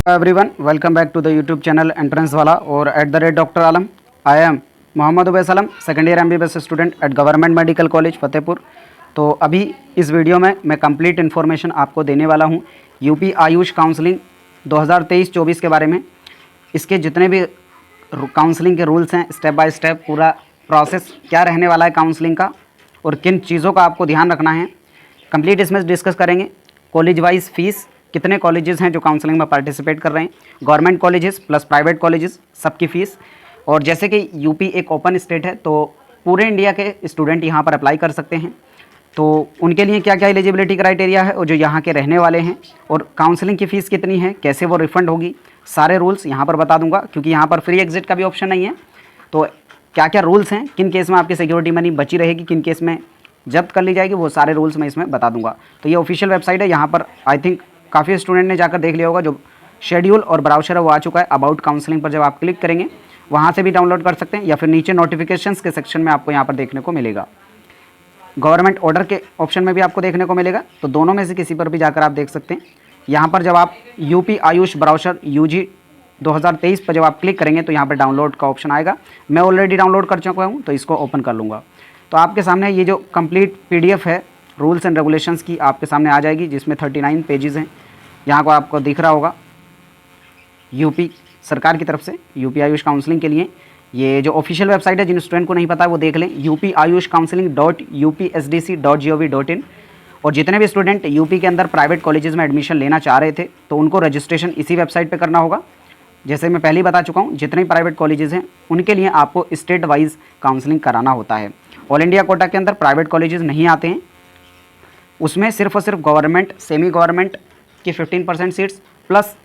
Everyone, welcome back to the YouTube channel entrance वाला और @Dr. Alam. I am Mohammad Ubais Alam, second year MBBS student at government medical college Fatehpur. तो अभी इस video में मैं कंप्लीट इन्फॉर्मेशन आपको देने वाला हूँ यूपी आयुष काउंसलिंग 2023-24 के बारे में। इसके जितने भी काउंसलिंग के रूल्स हैं, स्टेप बाय स्टेप पूरा प्रोसेस क्या रहने वाला है काउंसलिंग का और किन चीज़ों का आपको ध्यान रखना है, कंप्लीट इसमें डिस्कस करेंगे। कॉलेज वाइज फीस, कितने कॉलेजेस हैं जो काउंसलिंग में पार्टिसिपेट कर रहे हैं, government colleges plus private colleges, सबकी फ़ीस। और जैसे कि यूपी एक ओपन स्टेट है तो पूरे इंडिया के स्टूडेंट यहाँ पर अप्लाई कर सकते हैं। तो उनके लिए क्या क्या एलिजिबिलिटी क्राइटेरिया है और जो यहाँ के रहने वाले हैं, और काउंसलिंग की फ़ीस कितनी है, कैसे वो रिफ़ंड होगी, सारे रूल्स यहाँ पर बता दूंगा। क्योंकि यहाँ पर फ्री एग्जिट का भी ऑप्शन नहीं है। तो क्या क्या रूल्स हैं, किन केस में आपकी सिक्योरिटी मनी बची रहेगी, किन केस में जब्त कर ली जाएगी, वो सारे रूल्स मैं इसमें बता दूंगा। तो ये ऑफिशियल वेबसाइट है। यहाँ पर आई थिंक काफ़ी स्टूडेंट ने जाकर देख लिया होगा। जो शेड्यूल और ब्राउज़र है वो आ चुका है। अबाउट काउंसलिंग पर जब आप क्लिक करेंगे वहाँ से भी डाउनलोड कर सकते हैं, या फिर नीचे नोटिफिकेशंस के सेक्शन में आपको यहाँ पर देखने को मिलेगा। गवर्नमेंट ऑर्डर के ऑप्शन में भी आपको देखने को मिलेगा। तो दोनों में से किसी पर भी जाकर आप देख सकते हैं। यहाँ पर जब आप यूपी आयुष ब्राउज़र UG 2023 पर जब आप क्लिक करेंगे तो यहाँ पर डाउनलोड का ऑप्शन आएगा। मैं ऑलरेडी डाउनलोड कर चुका हूँ तो इसको ओपन कर लूँगा। तो आपके सामने ये जो कंप्लीट PDF है रूल्स एंड रेगुलेशंस की आपके सामने आ जाएगी, जिसमें 39 पेजेस हैं। यहाँ को आपको दिख रहा होगा यूपी सरकार की तरफ से यूपी आयुष काउंसलिंग के लिए ये जो ऑफिशियल वेबसाइट है। जिन स्टूडेंट को नहीं पता है वो देख लें, upayushcounseling.upsdc.gov.in। और जितने भी स्टूडेंट यूपी के अंदर प्राइवेट कॉलेजेस में एडमिशन लेना चाह रहे थे तो उनको रजिस्ट्रेशन इसी वेबसाइट पर करना होगा। जैसे मैं पहले ही बता चुका हूँ, जितने भी प्राइवेट कॉलेजेस हैं उनके लिए आपको स्टेट वाइज काउंसलिंग कराना होता है। ऑल इंडिया कोटा के अंदर प्राइवेट कॉलेजेस नहीं आते हैं। उसमें सिर्फ और सिर्फ गवर्नमेंट, सेमी गवर्नमेंट की 15% सीट्स प्लस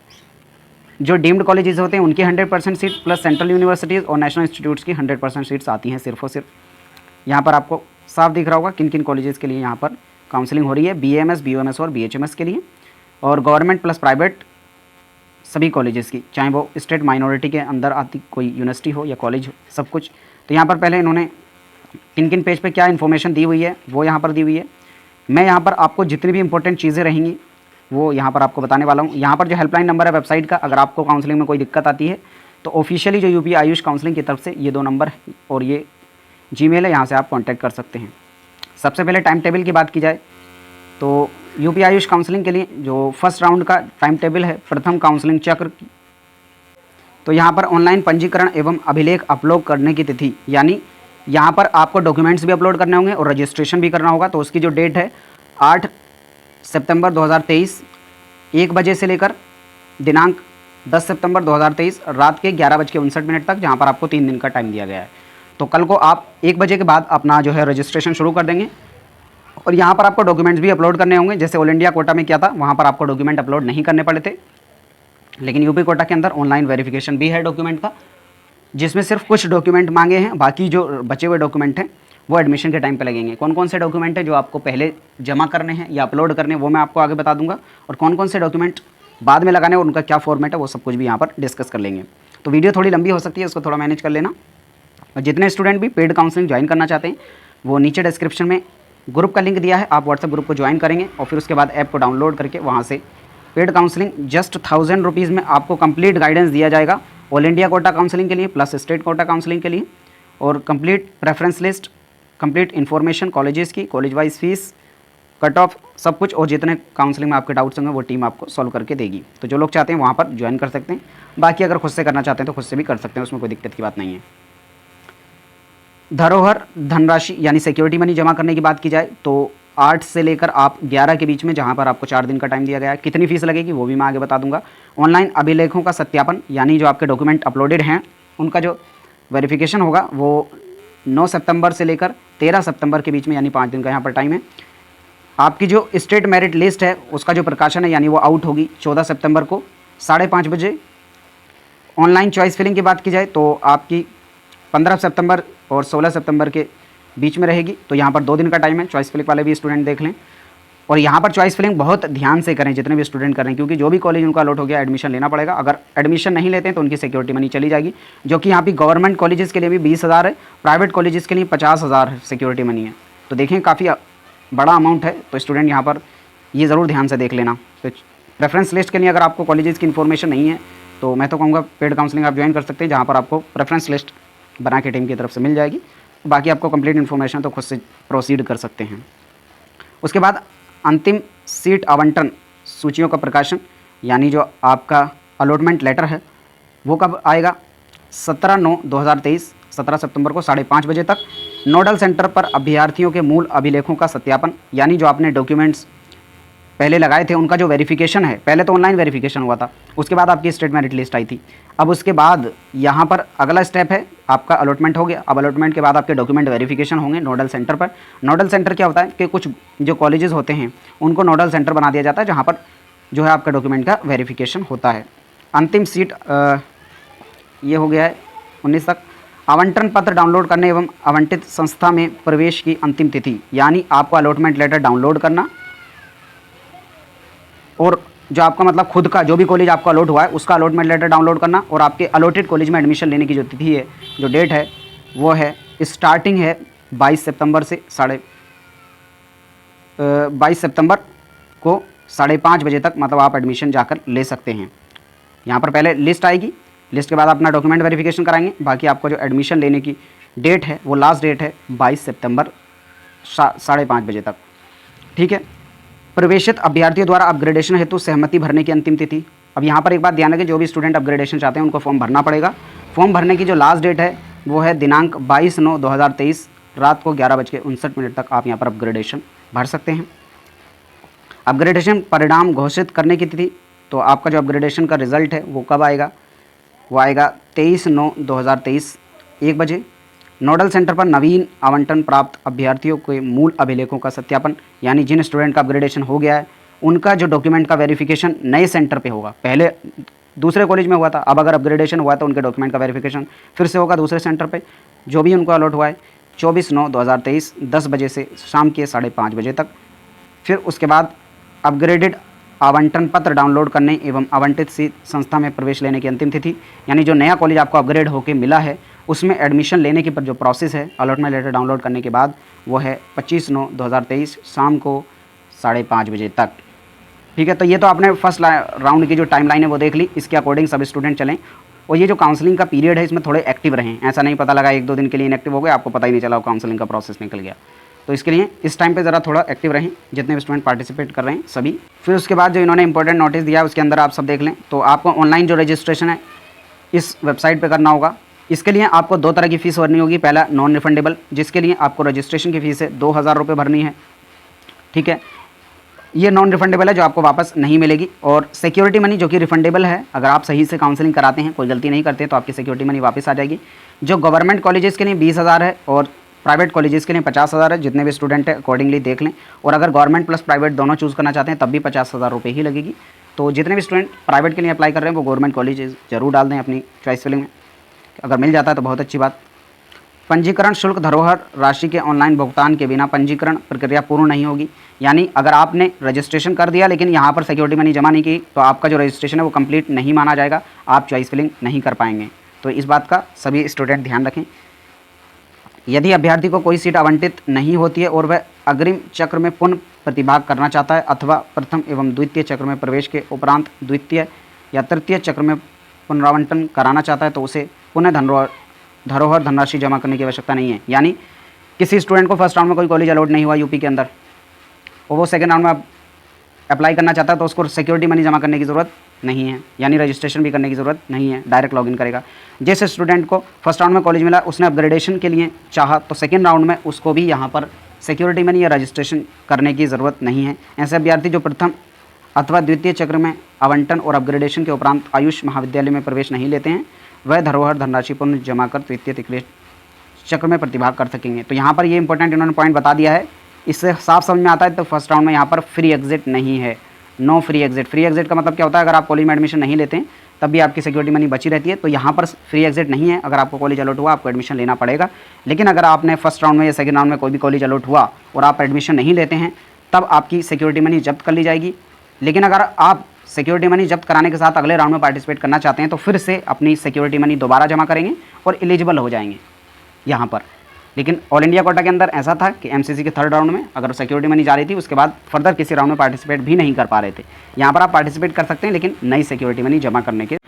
जो डीम्ड कॉलेजेस होते हैं उनकी 100% सीट प्लस सेंट्रल यूनिवर्सिटीज़ और नेशनल इंस्टीट्यूट्स की 100% सीट्स आती हैं सिर्फ और सिर्फ। यहाँ पर आपको साफ दिख रहा होगा किन किन कॉलेजेस के लिए यहाँ पर काउंसलिंग हो रही है, BAMS, BOMS और BHMS के लिए। और गवर्नमेंट प्लस प्राइवेट सभी कॉलेजेस की, चाहे वो स्टेट माइनॉरिटी के अंदर आती कोई यूनिवर्सिटी हो या कॉलेज हो, सब कुछ। तो यहाँ पर पहले इन्होंने किन किन पेज पे क्या इन्फॉर्मेशन दी हुई है वो यहाँ पर दी हुई है। मैं यहाँ पर आपको जितनी भी इंपॉर्टेंट चीज़ें रहेंगी वो यहाँ पर आपको बताने वाला हूँ। यहाँ पर जो हेल्पलाइन नंबर है वेबसाइट का, अगर आपको काउंसलिंग में कोई दिक्कत आती है तो ऑफिशियली जो यूपी आयुष काउंसलिंग की तरफ से ये 2 नंबर और ये जीमेल है, यहाँ से आप कॉन्टैक्ट कर सकते हैं। सबसे पहले टाइम टेबल की बात की जाए तो यूपी आयुष काउंसलिंग के लिए जो फर्स्ट राउंड का टाइम टेबल है, प्रथम काउंसलिंग चक्र की, तो यहाँ पर ऑनलाइन पंजीकरण एवं अभिलेख अपलोड करने की तिथि, यानी यहाँ पर आपको डॉक्यूमेंट्स भी अपलोड करने होंगे और रजिस्ट्रेशन भी करना होगा। तो उसकी जो डेट है 8 सितंबर 2023 1 बजे से लेकर दिनांक 10 सितंबर 2023 रात के 11:59 तक, जहाँ पर आपको 3 दिन का टाइम दिया गया है। तो कल को आप 1 बजे के बाद अपना जो है रजिस्ट्रेशन शुरू कर देंगे। और यहाँ पर आपको डॉक्यूमेंट्स भी अपलोड करने होंगे। जैसे ऑल इंडिया कोटा में क्या था, वहाँ पर आपको डॉक्यूमेंट अपलोड नहीं करने पड़े थे, लेकिन यूपी कोटा के अंदर ऑनलाइन वेरिफिकेशन भी है डॉक्यूमेंट का, जिसमें सिर्फ कुछ डॉक्यूमेंट मांगे हैं। बाकी जो बचे हुए डॉक्यूमेंट हैं वो एडमिशन के टाइम पे लगेंगे। कौन कौन से डॉक्यूमेंट हैं जो आपको पहले जमा करने हैं या अपलोड करने हैं वो मैं आपको आगे बता दूंगा, और कौन कौन से डॉक्यूमेंट बाद में लगाने हैं और उनका क्या फॉर्मेट है वो सब कुछ भी यहाँ पर डिस्कस कर लेंगे। तो वीडियो थोड़ी लंबी हो सकती है, उसको थोड़ा मैनेज कर लेना। और जितने स्टूडेंट भी पेड काउंसलिंग ज्वाइन करना चाहते हैं वो नीचे डिस्क्रिप्शन में ग्रुप का लिंक दिया है, आप व्हाट्सएप ग्रुप को ज्वाइन करेंगे और फिर उसके बाद ऐप को डाउनलोड करके वहाँ से पेड काउंसलिंग जस्ट 1000 रुपीज़ में आपको कंप्लीट गाइडेंस दिया जाएगा ऑल इंडिया कोटा काउंसलिंग के लिए प्लस स्टेट कोटा काउंसलिंग के लिए, और complete preference list, complete information colleges की, college wise fees, cut off, सब कुछ, और जितने काउंसलिंग में आपके डाउट्स होंगे वो टीम आपको सॉल्व करके देगी। तो जो लोग चाहते हैं वहाँ पर ज्वाइन कर सकते हैं। बाकी अगर खुद से करना चाहते हैं तो खुद से भी कर सकते हैं, उसमें कोई दिक्कत की बात नहीं है। धरोहर धनराशि यानी सिक्योरिटी मनी जमा करने की बात की जाए तो 8 से लेकर आप 11 के बीच में, जहाँ पर आपको 4 दिन का टाइम दिया गया है। कितनी फीस लगेगी वो भी मैं आगे बता दूंगा। ऑनलाइन अभिलेखों का सत्यापन, यानी जो आपके डॉक्यूमेंट अपलोडेड हैं उनका जो वेरिफिकेशन होगा वो 9 सितंबर से लेकर 13 सितंबर के बीच में, यानी 5 दिन का यहाँ पर टाइम है। आपकी जो स्टेट मेरिट लिस्ट है उसका जो प्रकाशन है, यानी वो आउट होगी 14 सितंबर को 5:30 बजे। ऑनलाइन चॉइस फिलिंग की बात की जाए तो आपकी 15 सितंबर और 16 सितंबर के बीच में रहेगी। तो यहाँ पर 2 दिन का टाइम है। चॉइस फिलिंग वाले भी स्टूडेंट देख लें, और यहाँ पर चॉइस फिलिंग बहुत ध्यान से करें जितने भी स्टूडेंट करें, क्योंकि जो भी कॉलेज उनका अलॉट हो गया एडमिशन लेना पड़ेगा। अगर एडमिशन नहीं लेते हैं तो उनकी सिक्योरिटी मनी चली जाएगी, जो कि यहाँ पे गवर्नमेंट कॉलेजेस के लिए भी 20,000 है, प्राइवेट कॉलेजेस के लिए 50,000 सिक्योरिटी मनी है। तो देखें काफ़ी बड़ा अमाउंट है, तो स्टूडेंट यहाँ पर ये ज़रूर ध्यान से देख लेना। तो प्रेफरेंस लिस्ट के लिए अगर आपको कॉलेजेस की इन्फॉर्मेशन नहीं है तो मैं तो कहूँगा पेड काउंसलिंग आप ज्वाइन कर सकते हैं, जहाँ पर आपको प्रेफरेंस लिस्ट बना के टीम की तरफ से मिल जाएगी। बाकी आपको कंप्लीट इन्फॉर्मेशन तो खुद से प्रोसीड कर सकते हैं। उसके बाद अंतिम सीट आवंटन सूचियों का प्रकाशन, यानी जो आपका अलॉटमेंट लेटर है वो कब आएगा? 17/9/2023 17 सितंबर को 5:30 बजे तक। नोडल सेंटर पर अभ्यर्थियों के मूल अभिलेखों का सत्यापन, यानी जो आपने डॉक्यूमेंट्स पहले लगाए थे उनका जो वेरिफिकेशन है, पहले तो ऑनलाइन वेरिफिकेशन हुआ था, उसके बाद आपकी स्टेट मेरिट लिस्ट आई थी। अब उसके बाद यहाँ पर अगला स्टेप है, आपका अलॉटमेंट हो गया। अब अलॉटमेंट के बाद आपके डॉक्यूमेंट वेरिफिकेशन होंगे नोडल सेंटर पर। नोडल सेंटर क्या होता है कि कुछ जो कॉलेजेस होते हैं उनको नोडल सेंटर बना दिया जाता है, जहाँ पर जो है आपका डॉक्यूमेंट का वेरिफिकेशन होता है। अंतिम सीट ये हो गया है 19 तक। आवंटन पत्र डाउनलोड करने एवं आवंटित संस्था में प्रवेश की अंतिम तिथि, यानी आपको अलॉटमेंट लेटर डाउनलोड करना और जो आपका मतलब खुद का जो भी कॉलेज आपका अलॉट हुआ है उसका अलॉटमेंट लेटर डाउनलोड करना, और आपके अलॉटेड कॉलेज में एडमिशन लेने की जो तिथि है, जो डेट है वो है, स्टार्टिंग है 22 सितंबर से 22 सितंबर को 5:30 बजे तक, मतलब आप एडमिशन जाकर ले सकते हैं। यहाँ पर पहले लिस्ट आएगी, लिस्ट के बाद अपना डॉक्यूमेंट वेरिफिकेशन कराएंगे। बाकी आपको जो एडमिशन लेने की डेट है वो लास्ट डेट है 22 सितंबर 5:30 बजे तक। ठीक है। प्रवेशित अभ्यर्थियों द्वारा अपग्रेडेशन हेतु सहमति भरने की अंतिम तिथि। अब यहाँ पर एक बात ध्यान रखें, जो भी स्टूडेंट अपग्रेडेशन चाहते हैं उनको फॉर्म भरना पड़ेगा। फॉर्म भरने की जो लास्ट डेट है वो है दिनांक 22/9/2023 रात को 11:59 तक आप यहाँ पर अपग्रेडेशन भर सकते हैं। अपग्रेडेशन परिणाम घोषित करने की तिथि, तो आपका जो अपग्रेडेशन का रिजल्ट है वो कब आएगा? वो आएगा 23/9/2023 1 बजे। नोडल सेंटर पर नवीन आवंटन प्राप्त अभ्यर्थियों के मूल अभिलेखों का सत्यापन, यानी जिन स्टूडेंट का अपग्रेडेशन हो गया है उनका जो डॉक्यूमेंट का वेरिफिकेशन नए सेंटर पे होगा। पहले दूसरे कॉलेज में हुआ था, अब अगर अपग्रेडेशन हुआ तो उनके डॉक्यूमेंट का वेरिफिकेशन फिर से होगा दूसरे सेंटर पे, जो भी उनको अलॉट हुआ है 24/9/2023 10 बजे से शाम के 5:30 बजे तक। फिर उसके बाद अपग्रेडेड आवंटन पत्र डाउनलोड करने एवं आवंटित संस्था में प्रवेश लेने की अंतिम तिथि, यानी जो नया कॉलेज आपको अपग्रेड होकर मिला है उसमें एडमिशन लेने की जो प्रोसेस है अलॉटमेंट लेटर डाउनलोड करने के बाद वो है 25/9/2023 शाम को 5:30 बजे तक। ठीक है। तो ये तो आपने फर्स्ट राउंड की जो टाइमलाइन है वो देख ली, इसके अकॉर्डिंग सब स्टूडेंट चलें। और ये जो काउंसलिंग का पीरियड है इसमें थोड़े एक्टिव रहें, ऐसा नहीं पता लगा 1-2 दिन के लिए इनएक्टिव हो गए, आपको पता ही नहीं चला काउंसलिंग का प्रोसेस निकल गया। तो इसके लिए इस टाइम पे ज़रा थोड़ा एक्टिव रहें, जितने भी स्टूडेंट पार्टिसिपेट कर रहे हैं सभी। फिर उसके बाद जो इन्होंने इंपॉर्टेंट नोटिस दिया उसके अंदर आप सब देख लें। तो आपको ऑनलाइन जो रजिस्ट्रेशन है इस वेबसाइट पे करना होगा। इसके लिए आपको 2 तरह की फ़ीस भरनी होगी। पहला नॉन रिफंडेबल, जिसके लिए आपको रजिस्ट्रेशन की फ़ीस है 2000 रुपये भरनी है। ठीक है, ये नॉन रिफंडेबल है जो आपको वापस नहीं मिलेगी। और सिक्योरिटी मनी जो कि रिफंडेबल है, अगर आप सही से काउंसलिंग कराते हैं, कोई गलती नहीं करते तो आपकी सिक्योरिटी मनी वापस आ जाएगी। जो गवर्नमेंट कॉलेजेस के लिए 20,000 है और प्राइवेट कॉलेजेस के लिए 50,000 है। जितने भी स्टूडेंट है अकॉर्डिंगली देख लें। और अगर गवर्नमेंट प्लस प्राइवेट दोनों चूज़ करना चाहते हैं तब भी 50,000 रुपये ही लगेगी। तो जितने भी स्टूडेंट प्राइवेट के लिए अप्लाई कर रहे हैं वो गवर्नमेंट कॉलेजेस जरूर डाल दें अपनी चॉइस फिलिंग में, अगर मिल जाता है तो बहुत अच्छी बात। पंजीकरण शुल्क धरोहर राशि के ऑनलाइन भुगतान के बिना पंजीकरण प्रक्रिया पूर्ण नहीं होगी। यानी अगर आपने रजिस्ट्रेशन कर दिया लेकिन यहाँ पर सिक्योरिटी मनी जमा नहीं की तो आपका जो रजिस्ट्रेशन है वो कंप्लीट नहीं माना जाएगा, आप चॉइस फिलिंग नहीं कर पाएंगे। तो इस बात का सभी स्टूडेंट ध्यान रखें। यदि अभ्यर्थी को कोई सीट आवंटित नहीं होती है और वह अग्रिम चक्र में पुनः प्रतिभाग करना चाहता है अथवा प्रथम एवं द्वितीय चक्र में प्रवेश के उपरांत द्वितीय या तृतीय चक्र में पुनरावंटन कराना चाहता है तो उसे पुनः धरोहर धनराशि जमा करने की आवश्यकता नहीं है। यानी किसी स्टूडेंट को फर्स्ट राउंड में कोई कॉलेज अलॉट नहीं हुआ यूपी के अंदर और वो सेकेंड राउंड में अप्लाई करना चाहता है तो उसको सिक्योरिटी मनी जमा करने की ज़रूरत नहीं है, यानी रजिस्ट्रेशन भी करने की ज़रूरत नहीं है, डायरेक्ट लॉगिन करेगा। जैसे स्टूडेंट को फर्स्ट राउंड में कॉलेज मिला, उसने अपग्रेडेशन के लिए चाहा तो सेकेंड राउंड में उसको भी यहाँ पर सिक्योरिटी मनी या रजिस्ट्रेशन करने की ज़रूरत नहीं है। ऐसे अभ्यर्थी जो प्रथम अथवा द्वितीय चक्र में आवंटन और अपग्रेडेशन के उपरांत आयुष महाविद्यालय में प्रवेश नहीं लेते हैं वह धरोहर धनराशि पुनः जमा कर तृतीय तृतीय चक्र में प्रतिभाग कर सकेंगे। तो यहाँ पर ये इंपॉर्टेंट इन्होंने पॉइंट बता दिया है, इससे साफ समझ में आता है। तो फर्स्ट राउंड में यहाँ पर फ्री एग्जिट नहीं है, no free exit. Free exit का मतलब क्या होता है, अगर आप कॉलेज में एडमिशन नहीं लेते हैं तब भी आपकी सिक्योरिटी मनी बची रहती है। तो यहाँ पर फ्री एग्जिट नहीं है, अगर आपको कॉलेज अलॉट हुआ आपको एडमिशन लेना पड़ेगा। लेकिन अगर आपने फर्स्ट राउंड में या सेकंड राउंड में कोई भी कॉलेज अलॉट हुआ और आप एडमिशन नहीं लेते हैं तब आपकी सिक्योरिटी मनी जब्त कर ली जाएगी। लेकिन अगर आप सिक्योरिटी मनी जब्त कराने के साथ अगले राउंड में पार्टिसिपेट करना चाहते हैं तो फिर से अपनी सिक्योरिटी मनी दोबारा जमा करेंगे और एलिजिबल हो जाएंगे यहाँ पर। लेकिन ऑल इंडिया कोटा के अंदर ऐसा था कि एमसीसी के थर्ड राउंड में अगर सिक्योरिटी मनी जा रही थी उसके बाद फर्दर किसी राउंड में पार्टिसिपेट भी नहीं कर पा रहे थे। यहाँ पर आप पार्टिसिपेट कर सकते हैं, लेकिन नई सिक्योरिटी मनी जमा करने के।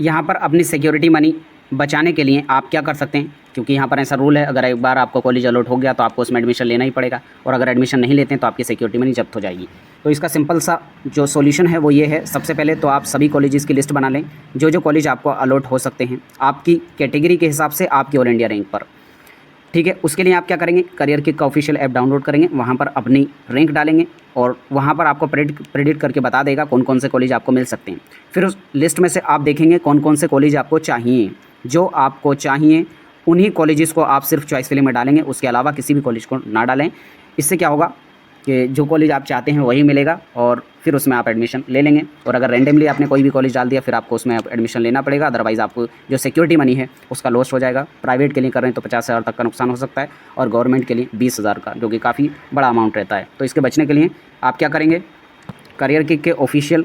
यहाँ पर अपनी सिक्योरिटी मनी बचाने के लिए आप क्या कर सकते हैं, क्योंकि यहाँ पर ऐसा रूल है, अगर एक बार आपको कॉलेज अलॉट हो गया तो आपको उसमें एडमिशन लेना ही पड़ेगा, और अगर एडमिशन नहीं लेते हैं तो आपकी सिक्योरिटी मनी जब्त हो जाएगी। तो इसका सिंपल सा जो सॉल्यूशन है वो ये है, सबसे पहले तो आप सभी कॉलेजेस की लिस्ट बना लें, जो कॉलेज आपको अलॉट हो सकते हैं आपकी कैटेगरी के हिसाब से, आपकी ऑल इंडिया रैंक पर। ठीक है, उसके लिए आप क्या करेंगे, करियर किक का ऑफिशियल ऐप डाउनलोड करेंगे, वहाँ पर अपनी रैंक डालेंगे और वहाँ पर आपको प्रेडिक्ट करके बता देगा कौन कौन से कॉलेज आपको मिल सकते हैं। फिर उस लिस्ट में से आप देखेंगे कौन कौन से कॉलेज आपको चाहिए, जो आपको चाहिए उन्हीं कॉलेजेस को आप सिर्फ चॉइस फिलिंग में डालेंगे, उसके अलावा किसी भी कॉलेज को ना डालें। इससे क्या होगा कि जो कॉलेज आप चाहते हैं वही मिलेगा और फिर उसमें आप एडमिशन ले लेंगे। और अगर रैंडमली आपने कोई भी कॉलेज डाल दिया फिर आपको उसमें एडमिशन लेना पड़ेगा, अदरवाइज़ आपको जो सिक्योरिटी मनी है उसका लॉस हो जाएगा। प्राइवेट के लिए कर रहे हैं तो 50,000 तक का नुकसान हो सकता है, और गवर्नमेंट के लिए 20,000 का, जो कि काफ़ी बड़ा अमाउंट रहता है। तो इसके बचने के लिए आप क्या करेंगे, करियर किक के ऑफिशियल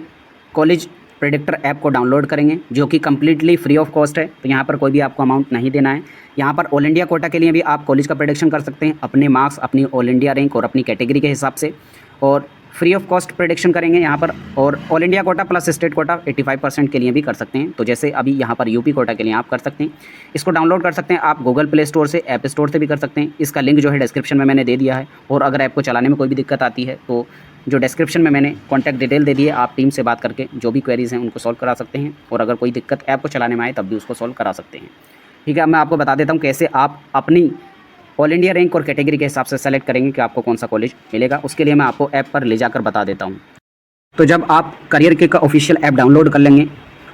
कॉलेज प्रेडिक्टर ऐप को डाउनलोड करेंगे, जो कि कम्प्लीटली फ्री ऑफ कॉस्ट है। तो यहाँ पर कोई भी आपको अमाउंट नहीं देना है। यहाँ पर ऑल इंडिया कोटा के लिए भी आप कॉलेज का प्रेडिक्शन कर सकते हैं, अपने मार्क्स, अपनी ऑल इंडिया रैंक और अपनी कैटेगरी के हिसाब से, और फ्री ऑफ कॉस्ट प्रेडिक्शन करेंगे यहाँ पर। और all India quota plus state quota 85% के लिए भी कर सकते हैं। तो जैसे अभी यहाँ पर यूपी कोटा के लिए आप कर सकते हैं। इसको डाउनलोड कर सकते हैं आप गूगल प्ले स्टोर से, ऐप स्टोर से भी कर सकते हैं। इसका लिंक जो है डिस्क्रिप्शन में मैंने दे दिया है। और अगर ऐप को चलाने में कोई भी दिक्कत आती है तो जो डिस्क्रिप्शन में मैंने कॉन्टैक्ट डिटेल दे दी है, आप टीम से बात करके जो भी क्वेरीज़ हैं उनको सॉल्व करा सकते हैं। और अगर कोई दिक्कत ऐप को चलाने में आए तब भी उसको सॉल्व करा सकते हैं। ठीक है, अब मैं आपको बता देता हूँ कैसे आप अपनी ऑल इंडिया रैंक और कैटेगरी के हिसाब से सेलेक्ट करेंगे कि आपको कौन सा कॉलेज मिलेगा। उसके लिए मैं आपको ऐप पर ले जाकर बता देता हूँ। तो जब आप करियर किक का ऑफिशियल ऐप डाउनलोड कर लेंगे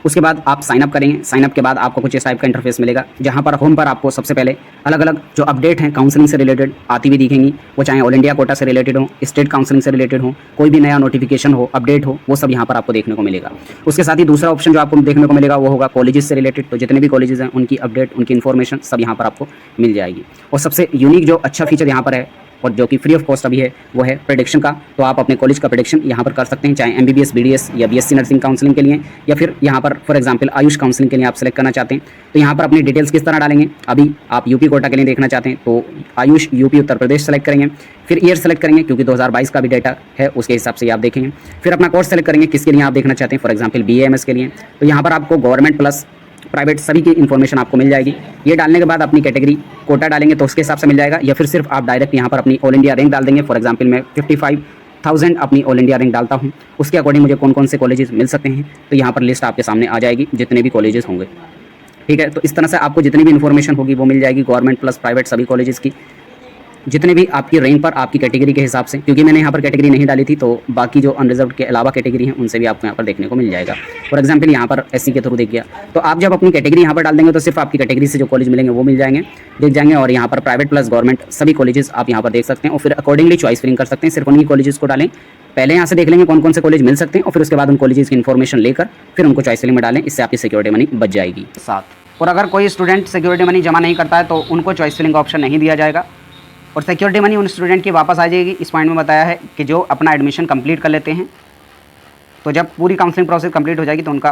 उसके बाद आप साइनअप करेंगे। साइनअप के बाद आपको कुछ इस टाइप का इंटरफेस मिलेगा, जहां पर होम पर आपको सबसे पहले अलग अलग जो अपडेट हैं काउंसलिंग से रिलेटेड आती हुई दिखेंगी। वो चाहे ऑल इंडिया कोटा से रिलेटेड हो, स्टेट काउंसलिंग से रिलेटेड हो, कोई भी नया नोटिफिकेशन हो, अपडेट हो, वो सब यहाँ पर आपको देखने को मिलेगा। उसके साथ ही दूसरा ऑप्शन जो आपको देखने को मिलेगा वो होगा कॉलेजेस से रिलेटेड। तो जितने भी कॉलेजेस हैं उनकी अपडेट, उनकी इन्फॉर्मेशन सब यहाँ पर आपको मिल जाएगी। और सबसे यूनिक जो अच्छा फीचर यहाँ पर है और जो कि फ्री ऑफ कॉस्ट अभी है वो है प्रेडिक्शन का। तो आप अपने कॉलेज का प्रेडिक्शन यहाँ पर कर सकते हैं, चाहे MBBS, BDS या BSc नर्सिंग काउंसलिंग के लिए, या फिर यहाँ पर फॉर एग्जांपल आयुष काउंसलिंग के लिए आप सेलेक्ट करना चाहते हैं। तो यहाँ पर अपनी डिटेल्स किस तरह डालेंगे, अभी आप यूपी कोटा के लिए देखना चाहते हैं तो आयुष यूपी उत्तर प्रदेश सेलेक्ट करेंगे। फिर ईयर सेलेक्ट करेंगे क्योंकि 2022 का भी डाटा है, उसके हिसाब से आप देखेंगे। फिर अपना कोर्स सेलेक्ट करेंगे किसके लिए आप देखना चाहते हैं, फॉर एग्जाम्पल BAMS के लिए। तो यहाँ पर आपको गवर्नमेंट प्लस प्राइवेट सभी की इन्फॉर्मेशन आपको मिल जाएगी। ये डालने के बाद अपनी कैटेगरी कोटा डालेंगे तो उसके हिसाब से मिल जाएगा, या फिर सिर्फ आप डायरेक्ट यहाँ पर अपनी ऑल इंडिया रैंक डाल देंगे। फॉर एग्जांपल मैं 55,000 अपनी ऑल इंडिया रैंक डालता हूँ, उसके अकॉर्डिंग मुझे कौन कौन से कॉलेजेस मिल सकते हैं। तो यहाँ पर लिस्ट आपके सामने आ जाएगी जितने भी कॉलेजेस होंगे। ठीक है, तो इस तरह से आपको जितनी भी इन्फॉर्मेशन होगी वो मिल जाएगी, गवर्नमेंट प्लस प्राइवेट सभी कॉलेजेस की, जितने भी आपकी रैंक पर आपकी कैटेगरी के हिसाब से। क्योंकि मैंने यहाँ पर कैटेगरी नहीं डाली थी तो बाकी जो अनरिजर्व के अलावा कैटेगरी हैं उनसे भी आपको यहाँ पर देखने को मिल जाएगा। फॉर एग्जांपल यहाँ पर SC के थ्रू देख गया, तो आप जब अपनी कैटेगरी यहाँ पर डाल देंगे तो सिर्फ आपकी कैटेगरी से जो कॉलेज मिलेंगे वो मिल जाएंगे, दिख जाएंगे। और यहाँ पर प्राइवेट प्लस गवर्नमेंट सभी कॉलेजेस आप यहाँ पर देख सकते हैं और फिर अकॉर्डिंगली चॉइस फिलिंग कर सकते हैं। सिर्फ उन्हीं कॉलेजेस को डालें, पहले यहाँ से देख लेंगे कौन कौन से कॉलेज मिल सकते हैं और फिर उसके बाद उन कॉलेजेस की इन्फॉर्मेशन लेकर फिर उनको चॉइस फिलिंग में डालें। इससे आपकी सिक्योरिटी मनी बच जाएगी। साथ और अगर कोई स्टूडेंट सिक्योरिटी मनी जमा नहीं करता है तो उनको चॉइस फिलिंग का ऑप्शन नहीं दिया जाएगा और सिक्योरिटी मनी उन स्टूडेंट की वापस आ जाएगी। इस पॉइंट में बताया है कि जो अपना एडमिशन कंप्लीट कर लेते हैं, तो जब पूरी काउंसलिंग प्रोसेस कंप्लीट हो जाएगी तो उनका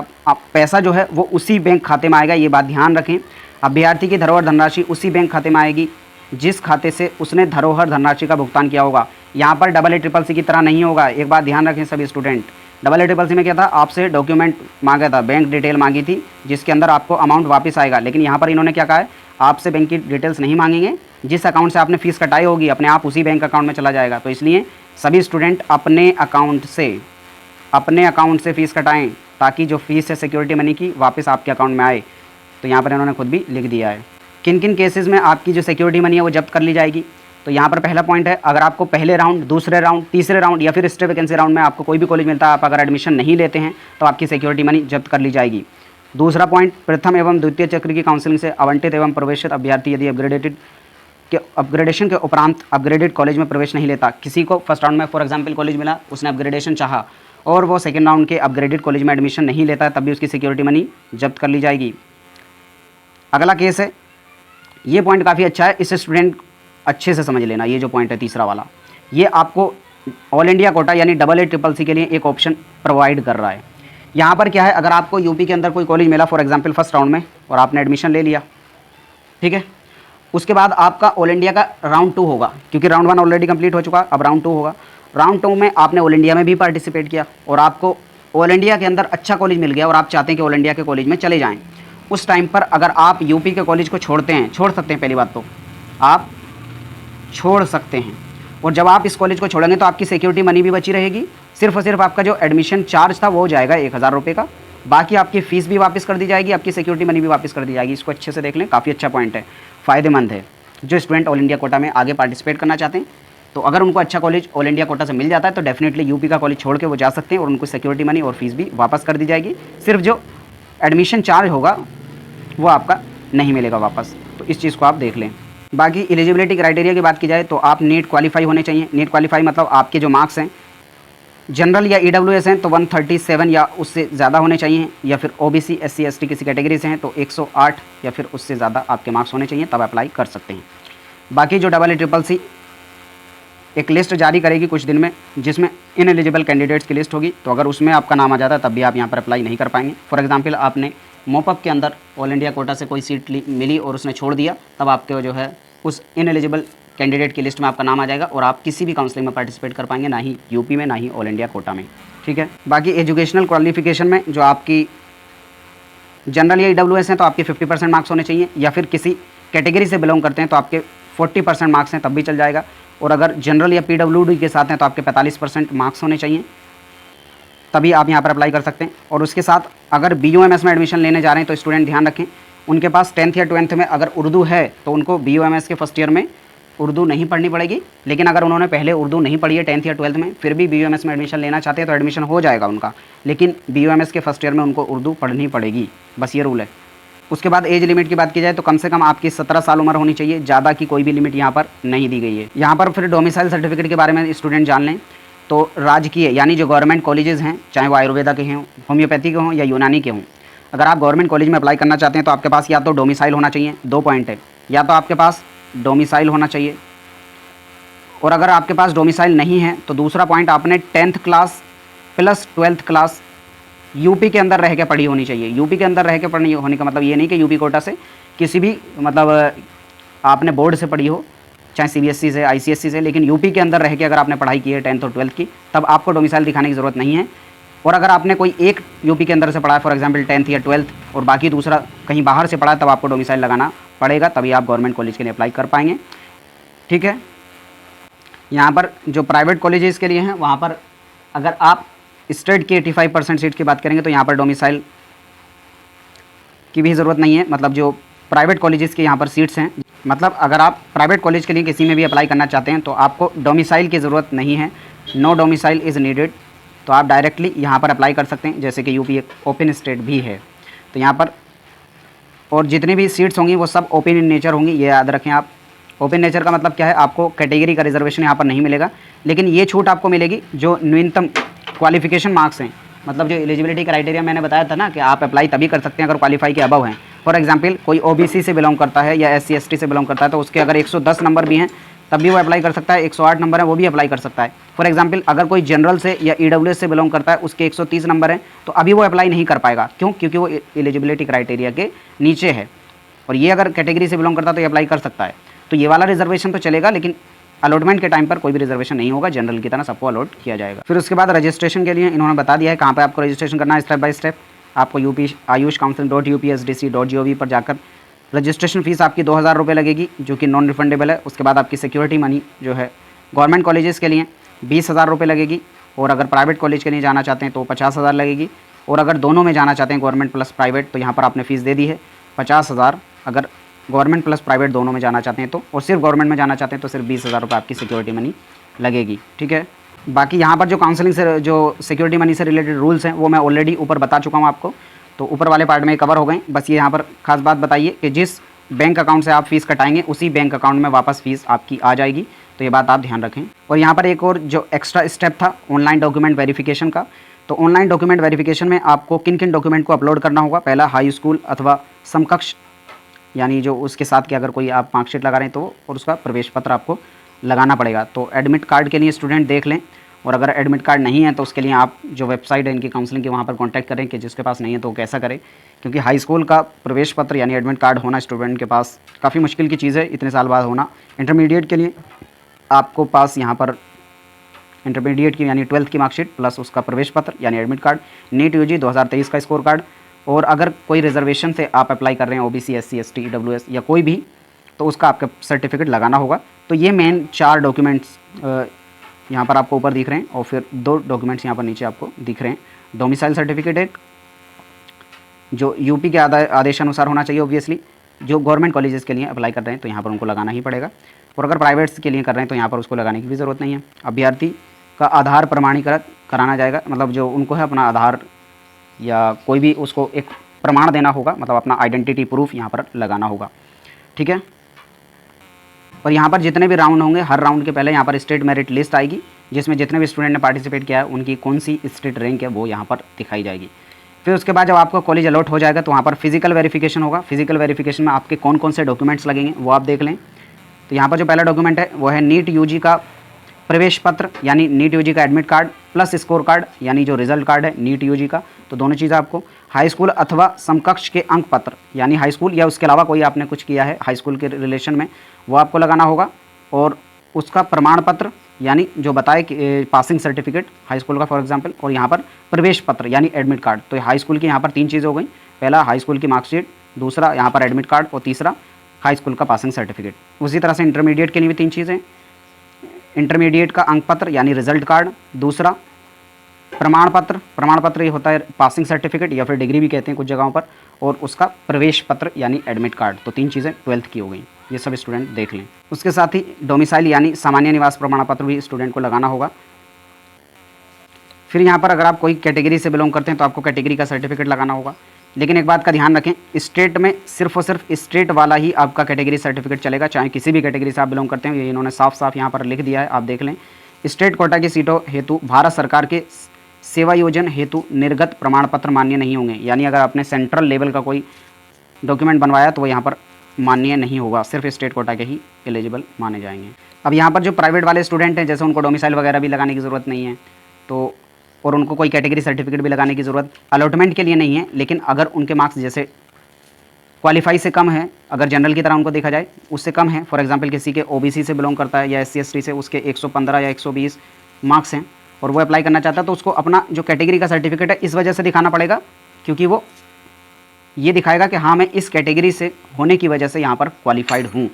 पैसा जो है वो उसी बैंक खाते में आएगा। ये बात ध्यान रखें। अभ्यर्थी की धरोहर धनराशि उसी बैंक खाते में आएगी जिस खाते से उसने धरोहर धनराशि का भुगतान किया होगा। यहाँ पर AA-CCC की तरह नहीं होगा। एक बात ध्यान रखें सभी स्टूडेंट, AA-CCC में क्या था, आपसे डॉक्यूमेंट मांगा था, बैंक डिटेल मांगी थी जिसके अंदर आपको अमाउंट वापस आएगा। लेकिन यहाँ पर इन्होंने क्या कहा है, आपसे बैंक की डिटेल्स नहीं मांगेंगे, जिस अकाउंट से आपने फीस कटाई होगी अपने आप उसी बैंक अकाउंट में चला जाएगा। तो इसलिए सभी स्टूडेंट अपने अकाउंट से फ़ीस कटाएं ताकि जो फीस है सिक्योरिटी मनी की वापस आपके अकाउंट में आए। तो यहाँ पर इन्होंने खुद भी लिख दिया है किन किन केसेस में आपकी जो सिक्योरिटी मनी है वो जब्त कर ली जाएगी। तो यहाँ पर पहला पॉइंट है, अगर आपको पहले राउंड, दूसरे राउंड, तीसरे राउंड या फिर स्टे वैकेंसी राउंड में आपको कोई भी कॉलेज मिलता है, आप अगर एडमिशन नहीं लेते हैं तो आपकी सिक्योरिटी मनी जब्त कर ली जाएगी। दूसरा पॉइंट, प्रथम एवं द्वितीय चक्र की काउंसलिंग से आवंटित एवं प्रवेशित अभ्यर्थी यदि अपग्रेडेशन के उपरांत अपग्रेडेड कॉलेज में प्रवेश नहीं लेता, किसी को फर्स्ट राउंड में फॉर एग्जांपल कॉलेज मिला, उसने अपग्रेडेशन चाहा और वो सेकंड राउंड के अपग्रेडेड कॉलेज में एडमिशन नहीं लेता है, तब भी उसकी सिक्योरिटी मनी जब्त कर ली जाएगी। अगला केस है, ये पॉइंट काफ़ी अच्छा है, इसे स्टूडेंट अच्छे से समझ लेना। ये जो पॉइंट है तीसरा वाला, ये आपको ऑल इंडिया कोटा यानी AA-CCC के लिए एक ऑप्शन प्रोवाइड कर रहा है। यहाँ पर क्या है, अगर आपको यूपी के अंदर कोई कॉलेज मिला फॉर एग्जांपल फर्स्ट राउंड में और आपने एडमिशन ले लिया, ठीक है, उसके बाद आपका ऑल इंडिया का राउंड 2 होगा, क्योंकि राउंड 1 ऑलरेडी कंप्लीट हो चुका, अब राउंड 2 होगा। राउंड 2 में आपने ऑल इंडिया में भी पार्टिसिपेट किया और आपको ऑल इंडिया के अंदर अच्छा कॉलेज मिल गया और आप चाहते हैं कि ऑल इंडिया के कॉलेज में चले जाएँ। उस टाइम पर अगर आप यूपी के कॉलेज को छोड़ते हैं, छोड़ सकते हैं, पहली बात तो आप छोड़ सकते हैं, और जब आप इस कॉलेज को छोड़ेंगे तो आपकी सिक्योरिटी मनी भी बची रहेगी। सिर्फ और सिर्फ आपका जो एडमिशन चार्ज था वो हो जाएगा 1000 रुपये का, बाकी आपकी फ़ीस भी वापस कर दी जाएगी, आपकी सिक्योरिटी मनी भी वापस कर दी जाएगी। इसको अच्छे से देख लें, काफ़ी अच्छा पॉइंट है, फ़ायदेमंद है जो स्टूडेंट ऑल इंडिया कोटा में आगे पार्टिसिपेट करना चाहते हैं। तो अगर उनको अच्छा कॉलेज ऑल इंडिया कोटा से मिल जाता है तो डेफिनेटली यूपी का कॉलेज छोड़ के वो जा सकते हैं और उनको सिक्योरिटी मनी और फीस भी वापस कर दी जाएगी। सिर्फ जो एडमिशन चार्ज होगा वो आपका नहीं मिलेगा वापस, तो इस चीज़ को आप देख लें। बाकी एलिजिबिलिटी क्राइटेरिया की बात की जाए तो आप नीट क्वालिफाई होने चाहिए। नीट क्वालिफाई मतलब आपके जो मार्क्स हैं जनरल या ईडब्ल्यूएस हैं तो 137 या उससे ज़्यादा होने चाहिए, या फिर ओबीसी एससी एसटी किसी कैटेगरी से हैं तो 108 या फिर उससे ज़्यादा आपके मार्क्स होने चाहिए, तब अप्लाई कर सकते हैं। बाकी जो EEEC एक लिस्ट जारी करेगी कुछ दिन में जिसमें इन एलिजिबल कैंडिडेट्स की लिस्ट होगी, तो अगर उसमें आपका नाम आ जाता है तब भी आप यहाँ पर अप्लाई नहीं कर पाएंगे। फॉर एग्जांपल आपने मोपअप के अंदर ऑल इंडिया कोटा से कोई सीट मिली और उसने छोड़ दिया, तब आपके जो है उस इन एलिजिबल कैंडिडेट की लिस्ट में आपका नाम आ जाएगा और आप किसी भी काउंसलिंग में पार्टिसिपेट कर पाएंगे, ना ही यूपी में ना ही ऑल इंडिया कोटा में। ठीक है। बाकी एजुकेशनल क्वालिफिकेशन में जो आपकी जनरल या ईडब्ल्यूएस हैं तो आपके 50% मार्क्स होने चाहिए, या फिर किसी कैटेगरी से बिलोंग करते हैं तो आपके 40% मार्क्स हैं तब भी चल जाएगा, और अगर जनरल या पीडब्ल्यूडी के साथ हैं तो आपके 45% मार्क्स होने चाहिए, तभी आप यहाँ पर अप्लाई कर सकते हैं। और उसके साथ अगर BOMS में एडमिशन लेने जा रहे हैं तो स्टूडेंट ध्यान रखें, उनके पास 10th या 12th में अगर उर्दू है तो उनको BOMS के फर्स्ट ईयर में उर्दू नहीं पढ़नी पड़ेगी, लेकिन अगर उन्होंने पहले उर्दू नहीं पढ़ी है 10th या 12th में फिर भी BOMS में एडमिशन लेना चाहते हैं तो एडमिशन हो जाएगा उनका, लेकिन BOMS के फर्स्ट ईयर में उनको उर्दू पढ़नी पड़ेगी, बस ये रूल है। उसके बाद एज लिमिट की बात की जाए तो कम से कम आपकी 17 साल उम्र होनी चाहिए, ज़्यादा की कोई भी लिमिट यहाँ पर नहीं दी गई है। यहाँ पर फिर डोमिसाइल सर्टिफिकेट के बारे में स्टूडेंट जान लें तो राजकीय यानी जो गवर्नमेंट कॉलेजेस हैं, चाहे वो आयुर्वेदा के हों, होम्योपैथी के हों या यूनानी के हों, अगर आप गवर्नमेंट कॉलेज में अप्लाई करना चाहते हैं तो आपके पास या तो डोमिसाइल होना चाहिए, 2 पॉइंट है, या तो आपके पास डोमिसाइल होना चाहिए, और अगर आपके पास डोमिसाइल नहीं है तो दूसरा पॉइंट आपने 10th class plus 12th class UP के अंदर रह के पढ़ी होनी चाहिए। यूपी के अंदर रह के पढ़नी होने का मतलब ये नहीं कि यूपी कोटा से किसी भी मतलब आपने बोर्ड से पढ़ी हो, चाहे CBSE से ICSE से, लेकिन यूपी के अंदर रह के अगर आपने पढ़ाई की है 10th और 12th की, तब आपको डोमिसाइल दिखाने की ज़रूरत नहीं है। और अगर आपने कोई एक यूपी के अंदर से पढ़ा है, फॉर एग्जांपल 10th या 12th, और बाकी दूसरा कहीं बाहर से पढ़ा है, तब आपको डोमिसाइल लगाना पड़ेगा, तभी आप गवर्नमेंट कॉलेज के लिए अप्लाई कर पाएंगे। ठीक है। यहाँ पर जो प्राइवेट कॉलेजेस के लिए हैं वहाँ पर अगर आप स्टेट की 85% सीट की बात करेंगे तो यहाँ पर डोमिसाइल की भी ज़रूरत नहीं है। मतलब जो प्राइवेट कॉलेजेस के यहाँ पर सीट्स हैं, मतलब अगर आप प्राइवेट कॉलेज के लिए किसी में भी अप्लाई करना चाहते हैं तो आपको डोमिसाइल की ज़रूरत नहीं है, नो डोमिसाइल इज़ नीडेड, तो आप डायरेक्टली यहाँ पर अप्लाई कर सकते हैं। जैसे कि यूपी एक ओपन स्टेट भी है तो यहाँ पर, और जितनी भी सीट्स होंगी वो सब ओपन इन नेचर होंगी, ये याद रखें आप। ओपन नेचर का मतलब क्या है, आपको कैटेगरी का रिजर्वेशन यहाँ पर नहीं मिलेगा, लेकिन ये छूट आपको मिलेगी जो न्यूनतम क्वालिफिकेशन मार्क्स हैं, मतलब जो एलिजिबिलिटी क्राइटेरिया मैंने बताया था ना कि आप अप्लाई तभी कर सकते हैं अगर क्वालिफाई के अबव हैं। फॉर एग्जांपल कोई OBC से बिलोंग करता है या SC ST से बिलोंग करता है तो उसके अगर 110 नंबर भी हैं तब भी वो अप्लाई कर सकता है, 108 नंबर है वो भी अप्लाई कर सकता है। फॉर एग्जांपल अगर कोई जनरल से या EWS से बिलोंग करता है, उसके 130 नंबर हैं तो अभी वो अप्लाई नहीं कर पाएगा। क्यों? क्योंकि वो एलिजिबिलिटी क्राइटेरिया के नीचे है, और ये अगर कैटेगरी से बिलोंग करता है तो ये अप्लाई कर सकता है। तो ये वाला रिजर्वेशन तो चलेगा, लेकिन अलॉटमेंट के टाइम पर कोई भी रिजर्वेशन नहीं होगा, जनरल की तरह सबको अलॉट किया जाएगा। फिर उसके बाद रजिस्ट्रेशन के लिए इन्होंने बता दिया है कहाँ पे आपको रजिस्ट्रेशन करना है, स्टेप बाय स्टेप। आपको ayushcounseling.upsdc.gov पर जाकर रजिस्ट्रेशन फ़ीस आपकी 2000 रुपये लगेगी, जो कि नॉन रिफंडेबल है। उसके बाद आपकी सिक्योरिटी मनी जो है गवर्नमेंट कॉलेजेस के लिए 20,000 रुपये लगेगी, और अगर प्राइवेट कॉलेज के लिए जाना चाहते हैं तो 50,000 लगेगी, और अगर दोनों में जाना चाहते हैं गवर्नमेंट प्लस प्राइवेट तो यहाँ पर आपने फ़ीस दे दी है 50,000। अगर गवर्नमेंट प्लस प्राइवेट दोनों में जाना चाहते हैं तो, और सिर्फ गवर्नमेंट में जाना चाहते हैं तो सिर्फ 20,000 रुपये आपकी सिक्योरिटी मनी लगेगी। ठीक है। बाकी यहाँ पर जो काउंसलिंग से जो सिक्योरिटी मनी से रिलेटेड रूल्स हैं वो मैं ऑलरेडी ऊपर बता चुका हूँ आपको, तो ऊपर वाले पार्ट में कवर हो गए। बस ये यहाँ पर खास बात बताइए कि जिस बैंक अकाउंट से आप फ़ीस कटाएंगे उसी बैंक अकाउंट में वापस फ़ीस आपकी आ जाएगी, तो ये बात आप ध्यान रखें। और यहाँ पर एक और जो एक्स्ट्रा स्टेप था ऑनलाइन डॉक्यूमेंट वेरिफिकेशन का, तो ऑनलाइन डॉक्यूमेंट वेरिफिकेशन में आपको किन किन डॉक्यूमेंट को अपलोड करना होगा। पहला हाई स्कूल अथवा समकक्ष, यानी जो उसके साथ के अगर कोई आप मार्कशीट लगा रहे हैं तो, और उसका प्रवेश पत्र आपको लगाना पड़ेगा। तो एडमिट कार्ड के लिए स्टूडेंट देख लें, और अगर एडमिट कार्ड नहीं है तो उसके लिए आप जो वेबसाइट है इनकी काउंसलिंग की वहाँ पर कॉन्टैक्ट करें कि जिसके पास नहीं है तो वो कैसा करे, क्योंकि हाई स्कूल का प्रवेश पत्र यानी एडमिट कार्ड होना स्टूडेंट के पास काफ़ी मुश्किल की चीज़ है इतने साल बाद होना। इंटरमीडिएट के लिए आपको पास यहाँ पर इंटरमीडिएट की यानी 12th की मार्कशीट प्लस उसका प्रवेश पत्र यानी एडमिट कार्ड, नीट यूजी 2023 का स्कोर कार्ड, और अगर कोई रिजर्वेशन से आप अप्लाई कर रहे हैं ओबीसी एससी एसटी ईडब्ल्यूएस या कोई भी, तो उसका आपका सर्टिफिकेट लगाना होगा। तो ये मेन 4 डॉक्यूमेंट्स यहाँ पर आपको ऊपर दिख रहे हैं, और फिर 2 डॉक्यूमेंट्स यहाँ पर नीचे आपको दिख रहे हैं। डोमिसाइल सर्टिफिकेट एक जो यूपी के आदेशानुसार होना चाहिए ऑब्वियसली, जो गवर्नमेंट कॉलेजेस के लिए अप्लाई कर रहे हैं तो यहाँ पर उनको लगाना ही पड़ेगा, और अगर प्राइवेट्स के लिए कर रहे हैं तो यहाँ पर उसको लगाने की भी ज़रूरत नहीं है। अभ्यर्थी का आधार प्रमाणीकरण कराना जाएगा, मतलब जो उनको है अपना आधार या कोई भी उसको एक प्रमाण देना होगा, मतलब अपना आइडेंटिटी प्रूफ यहाँ पर लगाना होगा, ठीक है। और यहाँ पर जितने भी राउंड होंगे हर राउंड के पहले यहाँ पर स्टेट मेरिट लिस्ट आएगी, जिसमें जितने भी स्टूडेंट ने पार्टिसिपेट किया है उनकी कौन सी स्टेट रैंक है वो यहाँ पर दिखाई जाएगी। फिर उसके बाद जब आपको कॉलेज अलॉट हो जाएगा तो वहाँ पर फिजिकल वेरिफिकेशन होगा। फिजिकल वेरिफिकेशन में आपके कौन कौन से डॉक्यूमेंट्स लगेंगे वो आप देख लें। तो यहाँ पर जो पहला डॉक्यूमेंट है वो है नीट यूजी का प्रवेश पत्र यानी नीट यूजी का admit card plus score card यानी जो रिजल्ट कार्ड है नीट यूजी का, तो दोनों चीज़ें आपको। हाई स्कूल अथवा समकक्ष के अंक पत्र यानी हाई स्कूल या उसके अलावा कोई आपने कुछ किया है हाई स्कूल के रिलेशन में वो आपको लगाना होगा, और उसका प्रमाण पत्र यानी जो बताए कि पासिंग सर्टिफिकेट हाई स्कूल का फॉर एग्जांपल, और यहाँ पर प्रवेश पत्र यानी एडमिट कार्ड। तो हाई स्कूल की यहाँ पर 3 चीज़ें हो गई, पहला हाई स्कूल की मार्कशीट, दूसरा यहाँ पर एडमिट कार्ड, और तीसरा हाई स्कूल का पासिंग सर्टिफिकेट। उसी तरह से इंटरमीडिएट के लिए भी 3 चीज़ें, इंटरमीडिएट का अंक पत्र यानी रिजल्ट कार्ड, दूसरा प्रमाण पत्र ये होता है पासिंग सर्टिफिकेट या फिर डिग्री भी कहते हैं कुछ जगहों पर, और उसका प्रवेश पत्र यानी एडमिट कार्ड। तो 3 चीज़ें 12th की हो गई, ये सब स्टूडेंट देख लें। उसके साथ ही डोमिसाइल यानी सामान्य निवास प्रमाण पत्र भी स्टूडेंट को लगाना होगा। फिर यहाँ पर अगर आप कोई कैटेगरी से बिलोंग करते हैं तो आपको कैटेगरी का सर्टिफिकेट लगाना होगा, लेकिन एक बात का ध्यान रखें, स्टेट में सिर्फ और सिर्फ स्टेट वाला ही आपका कैटेगरी सर्टिफिकेट चलेगा, चाहे किसी भी कैटेगरी से आप बिलोंग करते हैं। ये इन्होंने साफ साफ यहाँ पर लिख दिया है, आप देख लें। स्टेट कोटा की सीटों हेतु भारत सरकार के सेवा योजन हेतु निर्गत प्रमाण पत्र मान्य नहीं होंगे, यानी अगर आपने सेंट्रल लेवल का कोई डॉक्यूमेंट बनवाया तो वो यहाँ पर मान्य नहीं होगा, सिर्फ स्टेट कोटा के ही एलिजिबल माने जाएंगे। अब यहाँ पर जो प्राइवेट वाले स्टूडेंट हैं जैसे उनको डोमिसाइल वगैरह भी लगाने की ज़रूरत नहीं है, तो और उनको कोई कैटेगरी सर्टिफिकेट भी लगाने की ज़रूरत अलॉटमेंट के लिए नहीं है, लेकिन अगर उनके मार्क्स जैसे क्वालिफाई से कम है, अगर जनरल की तरह उनको देखा जाए उससे कम है, फॉर एग्जांपल किसी के ओबीसी से बिलोंग करता है या एससी एसटी से, उसके 115 या 120 मार्क्स हैं और वो अप्लाई करना चाहता है, तो उसको अपना जो कैटेगरी का सर्टिफिकेट है इस वजह से दिखाना पड़ेगा, क्योंकि वो ये दिखाएगा कि हाँ मैं इस कैटेगरी से होने की वजह से यहाँ पर क्वालिफाइड हूँ।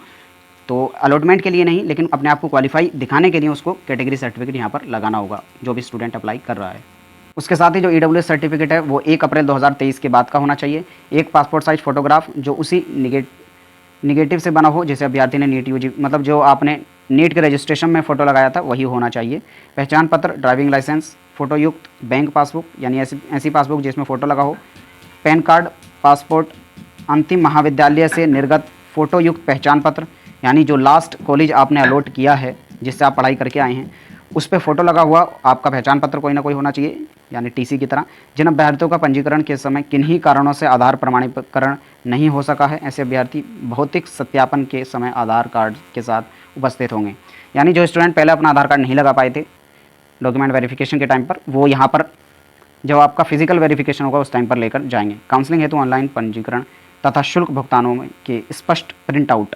तो अलॉटमेंट के लिए नहीं, लेकिन अपने आप को क्वालिफाई दिखाने के लिए उसको कैटेगरी सर्टिफिकेट यहाँ पर लगाना होगा जो भी स्टूडेंट अप्लाई कर रहा है। उसके साथ ही जो ईडब्ल्यूएस सर्टिफिकेट है वो 1 अप्रैल 2023 के बाद का होना चाहिए। एक पासपोर्ट साइज फोटोग्राफ जो उसी निगेटिव से बना हो जैसे अभ्यर्थी ने नीट यूजी, मतलब जो आपने नीट के रजिस्ट्रेशन में फ़ोटो लगाया था वही होना चाहिए। पहचान पत्र, ड्राइविंग लाइसेंस, फ़ोटो युक्त बैंक पासबुक यानी ऐसी पासबुक जिसमें फ़ोटो लगा हो, पैन कार्ड, पासपोर्ट, अंतिम महाविद्यालय से निर्गत फ़ोटो युक्त पहचान पत्र यानी जो लास्ट कॉलेज आपने अलॉट किया है जिससे आप पढ़ाई करके आए हैं उस पर फ़ोटो लगा हुआ आपका पहचान पत्र कोई ना कोई होना चाहिए, यानी टीसी की तरह। जिन अभ्यर्थियों का पंजीकरण के समय किन्हीं कारणों से आधार प्रमाणीकरण नहीं हो सका है, ऐसे अभ्यर्थी भौतिक सत्यापन के समय आधार कार्ड के साथ उपस्थित होंगे। यानी जो स्टूडेंट पहले अपना आधार कार्ड नहीं लगा पाए थे डॉक्यूमेंट वेरिफिकेशन के टाइम पर, वो यहाँ पर जब आपका फिजिकल वेरिफिकेशन होगा उस टाइम पर लेकर जाएंगे। काउंसलिंग हेतु ऑनलाइन पंजीकरण तथा शुल्क भुगतानों में के स्पष्ट प्रिंट आउट,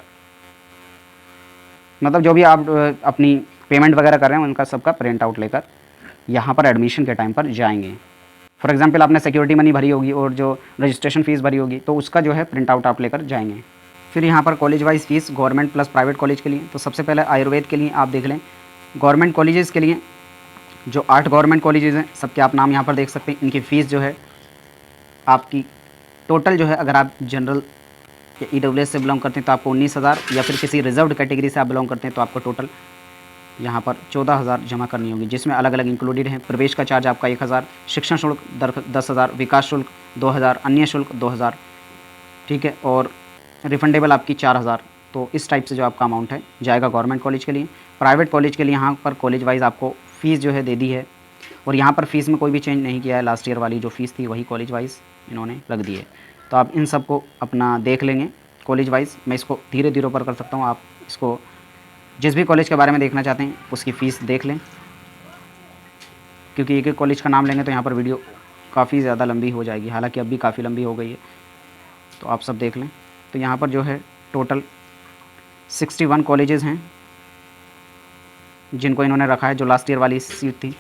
मतलब जो भी आप अपनी पेमेंट वगैरह कर रहे हैं उनका सबका प्रिंट आउट लेकर यहाँ पर एडमिशन के टाइम पर जाएंगे। फॉर एग्जांपल आपने सिक्योरिटी मनी भरी होगी और जो रजिस्ट्रेशन फ़ीस भरी होगी तो उसका जो है प्रिंट आउट आप लेकर जाएंगे। फिर यहाँ पर college wise fees government plus private college के लिए, तो सबसे पहले आयुर्वेद के लिए आप देख लें। गवर्नमेंट कॉलेजेस के लिए जो 8 गवर्नमेंट कॉलेजेस हैं सबके आप नाम यहाँ पर देख सकते हैं। इनकी फ़ीस जो है आपकी टोटल जो है, अगर आप जनरल या ईडब्ल्यूएस से बिलोंग करते हैं तो आपको 19,000, या फिर किसी रिजर्व्ड कैटेगरी से आप बिलोंग करते हैं तो आपको टोटल यहाँ पर 14,000 जमा करनी होगी, जिसमें अलग अलग इंक्लूडेड हैं। प्रवेश का चार्ज आपका 1,000, शिक्षण शुल्क 10,000, विकास शुल्क 2,000, अन्य शुल्क 2,000, ठीक है, और रिफंडेबल आपकी 4,000। तो इस टाइप से जो आपका अमाउंट है जाएगा गवर्नमेंट कॉलेज के लिए। प्राइवेट कॉलेज के लिए यहाँ पर कॉलेज वाइज आपको फ़ीस जो है दे दी है, और यहाँ पर फ़ीस में कोई भी चेंज नहीं किया है, लास्ट ईयर वाली जो फ़ीस थी वही कॉलेज वाइज इन्होंने रख दी है। तो आप इन सब को अपना देख लेंगे कॉलेज वाइज। मैं इसको धीरे धीरे ऊपर कर सकता हूँ, आप इसको जिस भी कॉलेज के बारे में देखना चाहते हैं उसकी फ़ीस देख लें। क्योंकि एक एक कॉलेज का नाम लेंगे तो यहाँ पर वीडियो काफ़ी ज़्यादा लंबी हो जाएगी, हालांकि अब भी काफ़ी लंबी हो गई है, तो आप सब देख लें। तो यहाँ पर जो है टोटल 61 कॉलेजेस हैं जिनको इन्होंने रखा है, जो लास्ट ईयर वाली सीट थी।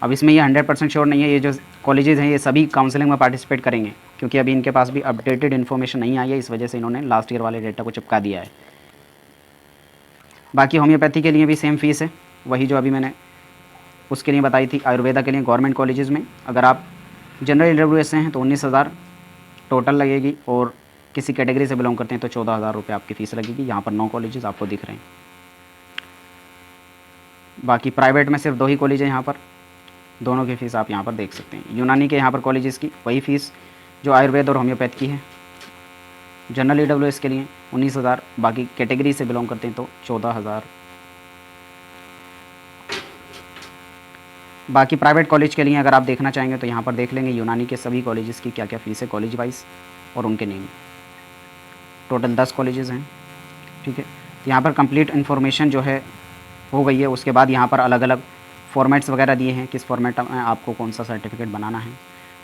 अब इसमें ये 100% श्योर नहीं है ये जो कॉलेजेस हैं ये सभी काउंसलिंग में पार्टिसिपेट करेंगे, क्योंकि अभी इनके पास भी अपडेटेड इन्फॉर्मेशन नहीं आई है, इस वजह से इन्होंने लास्ट ईयर वाले डेटा को चिपका दिया है। बाकी होम्योपैथी के लिए भी सेम फीस है, वही जो अभी मैंने उसके लिए बताई थी। आयुर्वेदा के लिए गवर्नमेंट कॉलेजेस में अगर आप जनरल EWS से हैं तो 19,000 टोटल लगेगी, और किसी कैटेगरी से बिलोंग करते हैं तो 14,000 रुपये आपकी फ़ीस लगेगी। यहाँ पर 9 कॉलेजेस आपको दिख रहे हैं। बाकी प्राइवेट में सिर्फ 2 ही कॉलेज हैं यहाँ पर, दोनों की फ़ीस आप यहाँ पर देख सकते हैं। यूनानी के यहाँ पर कॉलेजेस की वही फ़ीस जो आयुर्वेद और होम्योपैथ की है। जनरल EWS के लिए 19,000, बाकी कैटेगरी से बिलोंग करते हैं तो 14,000। बाकी प्राइवेट कॉलेज के लिए अगर आप देखना चाहेंगे तो यहाँ पर देख लेंगे यूनानी के सभी कॉलेजेस की क्या क्या फ़ीस है कॉलेज वाइज और उनके नेम। टोटल 10 कॉलेजेस हैं, ठीक है। तो यहाँ पर कंप्लीट इन्फॉर्मेशन जो है हो गई है। उसके बाद यहाँ पर अलग अलग फॉर्मेट्स वगैरह दिए हैं, किस फॉर्मेट में आपको कौन सा सर्टिफिकेट बनाना है,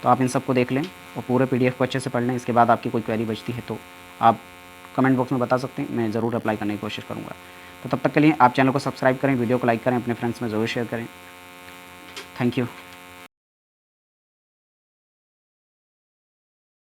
तो आप इन सबको देख लें और पूरे PDF को अच्छे से पढ़ लें। इसके बाद आपकी कोई क्वेरी बचती है तो आप कमेंट बॉक्स में बता सकते हैं, मैं ज़रूर अप्लाई करने की कोशिश करूँगा। तो तब तक के लिए आप चैनल को सब्सक्राइब करें, वीडियो को लाइक करें, अपने फ्रेंड्स में ज़रूर शेयर करें। Thank you.